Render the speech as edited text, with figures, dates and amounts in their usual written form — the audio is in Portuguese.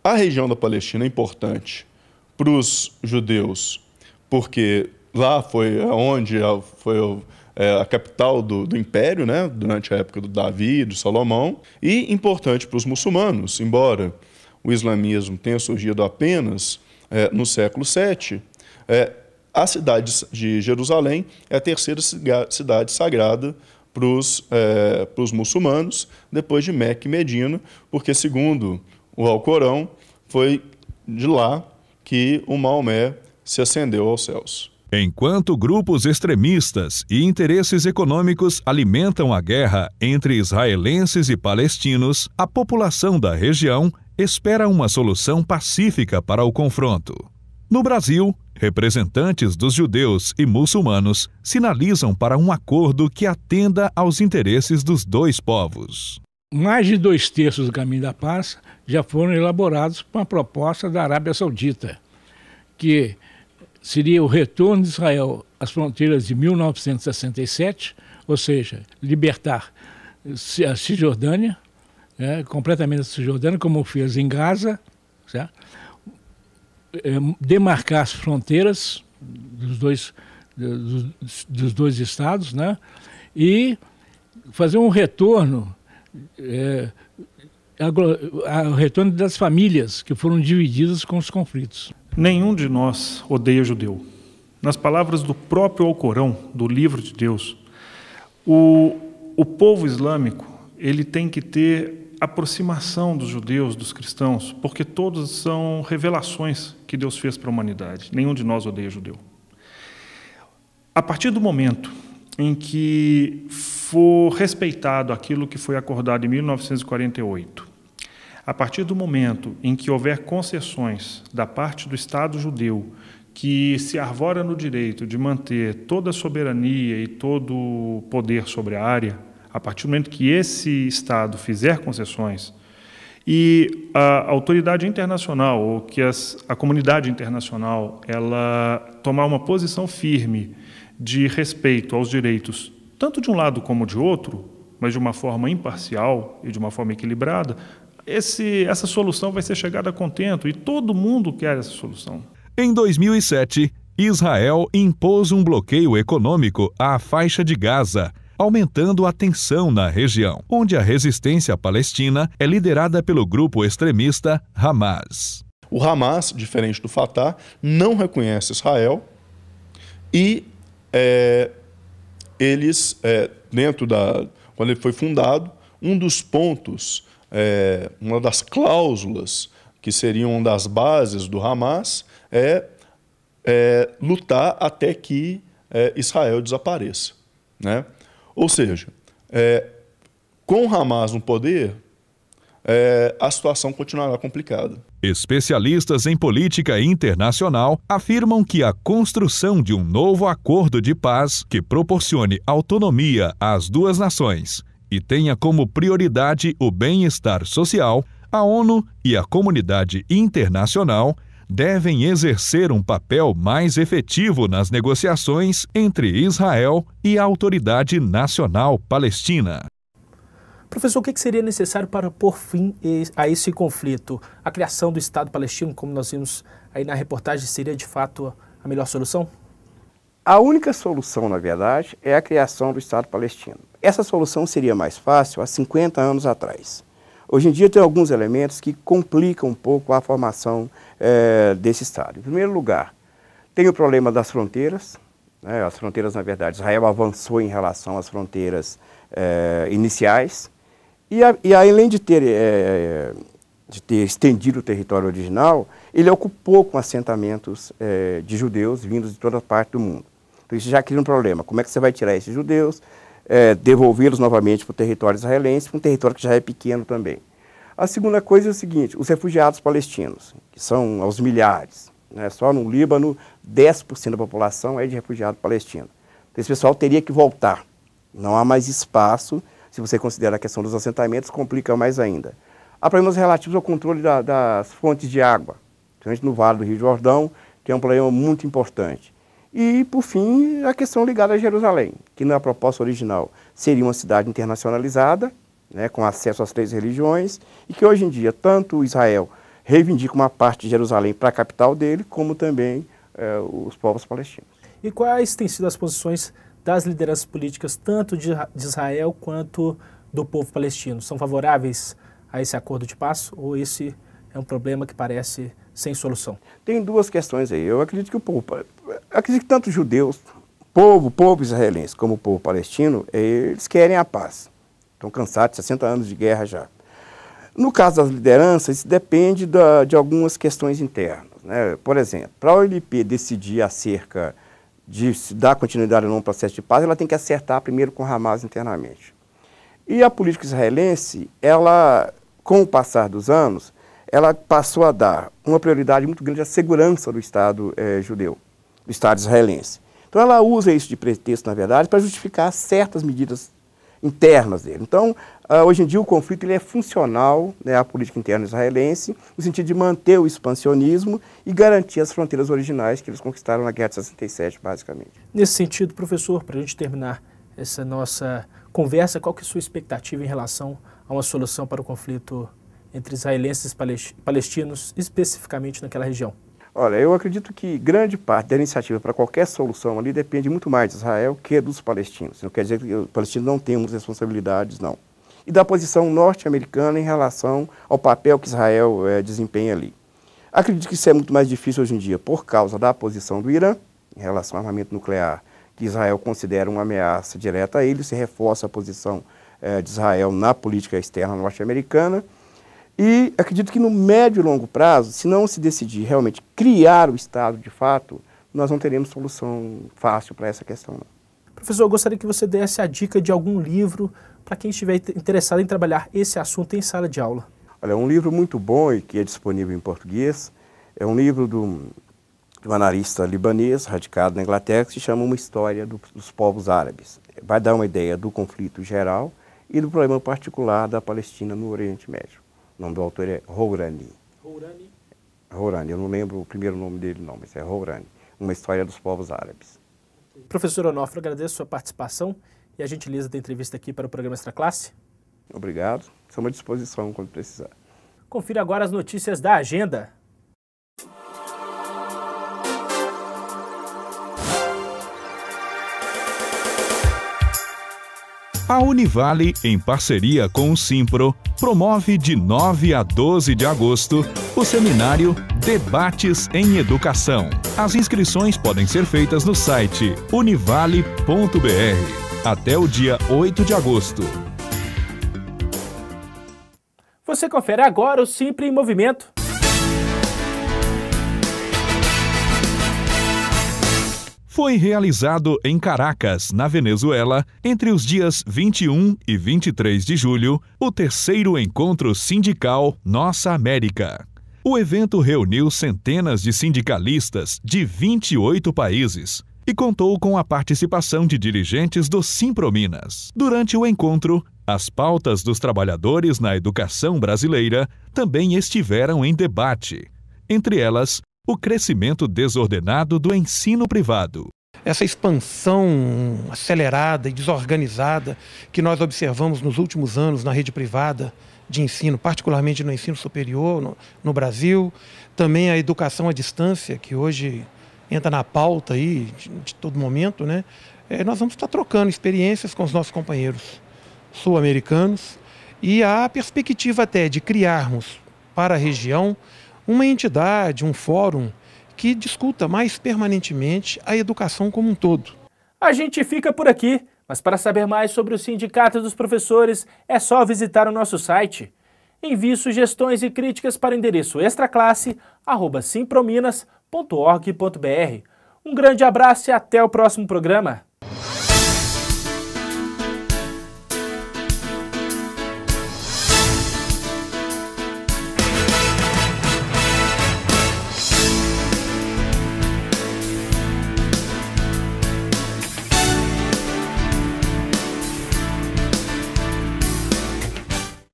A região da Palestina é importante para os judeus, porque lá foi onde foi a capital do Império, né, durante a época do Davi, do Salomão, e importante para os muçulmanos, embora o islamismo tenha surgido apenas no século VII, a cidade de Jerusalém é a terceira cidade sagrada para os muçulmanos, depois de Meca e Medina, porque, segundo o Alcorão, foi de lá que o Maomé se ascendeu aos céus. Enquanto grupos extremistas e interesses econômicos alimentam a guerra entre israelenses e palestinos, a população da região espera uma solução pacífica para o confronto. No Brasil, representantes dos judeus e muçulmanos sinalizam para um acordo que atenda aos interesses dos dois povos. Mais de 2/3 do Caminho da Paz já foram elaborados com a proposta da Arábia Saudita, que seria o retorno de Israel às fronteiras de 1967, ou seja, libertar a Cisjordânia, completamente a Cisjordânia, como fez em Gaza, certo? Demarcar as fronteiras dos dois estados, né? E fazer um retorno, o retorno das famílias que foram divididas com os conflitos. Nenhum de nós odeia judeu. Nas palavras do próprio Alcorão, do livro de Deus, o povo islâmico ele tem que ter aproximação dos judeus, dos cristãos, porque todos são revelações que Deus fez para a humanidade. Nenhum de nós odeia judeu. A partir do momento em que for respeitado aquilo que foi acordado em 1948, a partir do momento em que houver concessões da parte do Estado judeu que se arvora no direito de manter toda a soberania e todo o poder sobre a área, a partir do momento que esse Estado fizer concessões e a autoridade internacional, ou que a comunidade internacional, ela tomar uma posição firme de respeito aos direitos, tanto de um lado como de outro, mas de uma forma imparcial e de uma forma equilibrada, essa solução vai ser chegada a contento, e todo mundo quer essa solução. Em 2007, Israel impôs um bloqueio econômico à faixa de Gaza, aumentando a tensão na região, onde a resistência palestina é liderada pelo grupo extremista Hamas. O Hamas, diferente do Fatah, não reconhece Israel e quando ele foi fundado, um dos pontos, uma das cláusulas que seriam uma das bases do Hamas é lutar até que Israel desapareça, né? Ou seja, com o Hamas no poder, a situação continuará complicada. Especialistas em política internacional afirmam que a construção de um novo acordo de paz que proporcione autonomia às duas nações e tenha como prioridade o bem-estar social, a ONU e a comunidade internacional devem exercer um papel mais efetivo nas negociações entre Israel e a Autoridade Nacional Palestina. Professor, o que seria necessário para pôr fim a esse conflito? A criação do Estado palestino, como nós vimos aí na reportagem, seria de fato a melhor solução? A única solução, na verdade, é a criação do Estado palestino. Essa solução seria mais fácil há 50 anos atrás. Hoje em dia tem alguns elementos que complicam um pouco a formação desse Estado. Em primeiro lugar, tem o problema das fronteiras. As fronteiras, na verdade, Israel avançou em relação às fronteiras iniciais. E além de ter estendido o território original, ele ocupou com assentamentos de judeus vindos de toda parte do mundo. Então isso já cria um problema. Como é que você vai tirar esses judeus, devolvê-los novamente para o território israelense, para um território que já é pequeno também? A segunda coisa é o seguinte: os refugiados palestinos, que são aos milhares, né? Só no Líbano, 10% da população é de refugiado palestino. Então esse pessoal teria que voltar. Não há mais espaço. Se você considera a questão dos assentamentos, complica mais ainda. Há problemas relativos ao controle das fontes de água, principalmente no Vale do Rio Jordão, que é um problema muito importante. E, por fim, a questão ligada a Jerusalém, que na proposta original seria uma cidade internacionalizada, né, com acesso às 3 religiões, e que hoje em dia tanto Israel reivindica uma parte de Jerusalém para a capital dele, como também os povos palestinos. E quais têm sido as posições das lideranças políticas, tanto de Israel quanto do povo palestino? São favoráveis a esse acordo de paz ou esse é um problema que parece sem solução? Tem duas questões aí. Eu acredito que acredito que tanto os judeus, povo israelense, como o povo palestino, eles querem a paz. Estão cansados de 60 anos de guerra já. No caso das lideranças, isso depende de algumas questões internas, né? Por exemplo, para a OLP decidir acerca de se dar continuidade ou não ao processo de paz, ela tem que acertar primeiro com o Hamas internamente. E a política israelense, ela, com o passar dos anos, ela passou a dar uma prioridade muito grande à segurança do Estado judeu, do Estado israelense. Então ela usa isso de pretexto, na verdade, para justificar certas medidas internas dele. Então, hoje em dia o conflito ele é funcional, né, à política interna israelense, no sentido de manter o expansionismo e garantir as fronteiras originais que eles conquistaram na Guerra de 67, basicamente. Nesse sentido, professor, para a gente terminar essa nossa conversa, qual que é a sua expectativa em relação a uma solução para o conflito entre israelenses e palestinos, especificamente naquela região? Olha, eu acredito que grande parte da iniciativa para qualquer solução ali depende muito mais de Israel que dos palestinos. Não quer dizer que os palestinos não temos responsabilidades, não. E da posição norte-americana em relação ao papel que Israel desempenha ali. Acredito que isso é muito mais difícil hoje em dia por causa da posição do Irã em relação ao armamento nuclear, que Israel considera uma ameaça direta a ele, se reforça a posição de Israel na política externa norte-americana. E acredito que no médio e longo prazo, se não se decidir realmente criar o Estado de fato, nós não teremos solução fácil para essa questão, não. Professor, eu gostaria que você desse a dica de algum livro para quem estiver interessado em trabalhar esse assunto em sala de aula. Olha, um livro muito bom e que é disponível em português, é um livro de um analista libanês, radicado na Inglaterra, que se chama Uma História dos Povos Árabes. Vai dar uma ideia do conflito geral e do problema particular da Palestina no Oriente Médio. O nome do autor é Hourani. Hourani, eu não lembro o primeiro nome dele não, mas é Hourani. Uma História dos Povos Árabes. Professor Onofre, agradeço a sua participação e a gentileza da entrevista aqui para o programa Extra Classe. Obrigado, estamos à disposição quando precisar. Confira agora as notícias da agenda. A Univale, em parceria com o Simpro, promove de 9 a 12 de agosto o seminário Debates em Educação. As inscrições podem ser feitas no site univale.br até o dia 8 de agosto. Você confere agora o Simpro em Movimento. Foi realizado em Caracas, na Venezuela, entre os dias 21 e 23 de julho, o 3º encontro sindical Nossa América. O evento reuniu centenas de sindicalistas de 28 países e contou com a participação de dirigentes do Simprominas. Durante o encontro, as pautas dos trabalhadores na educação brasileira também estiveram em debate. Entre elas, o crescimento desordenado do ensino privado. Essa expansão acelerada e desorganizada que nós observamos nos últimos anos na rede privada de ensino, particularmente no ensino superior no Brasil, também a educação à distância, que hoje entra na pauta aí de todo momento, né? Nós vamos estar trocando experiências com os nossos companheiros sul-americanos e há a perspectiva até de criarmos para a região uma entidade, um fórum que discuta mais permanentemente a educação como um todo. A gente fica por aqui, mas para saber mais sobre o Sindicato dos Professores é só visitar o nosso site. Envie sugestões e críticas para o endereço extraclasse@simprominas.org.br. Um grande abraço e até o próximo programa.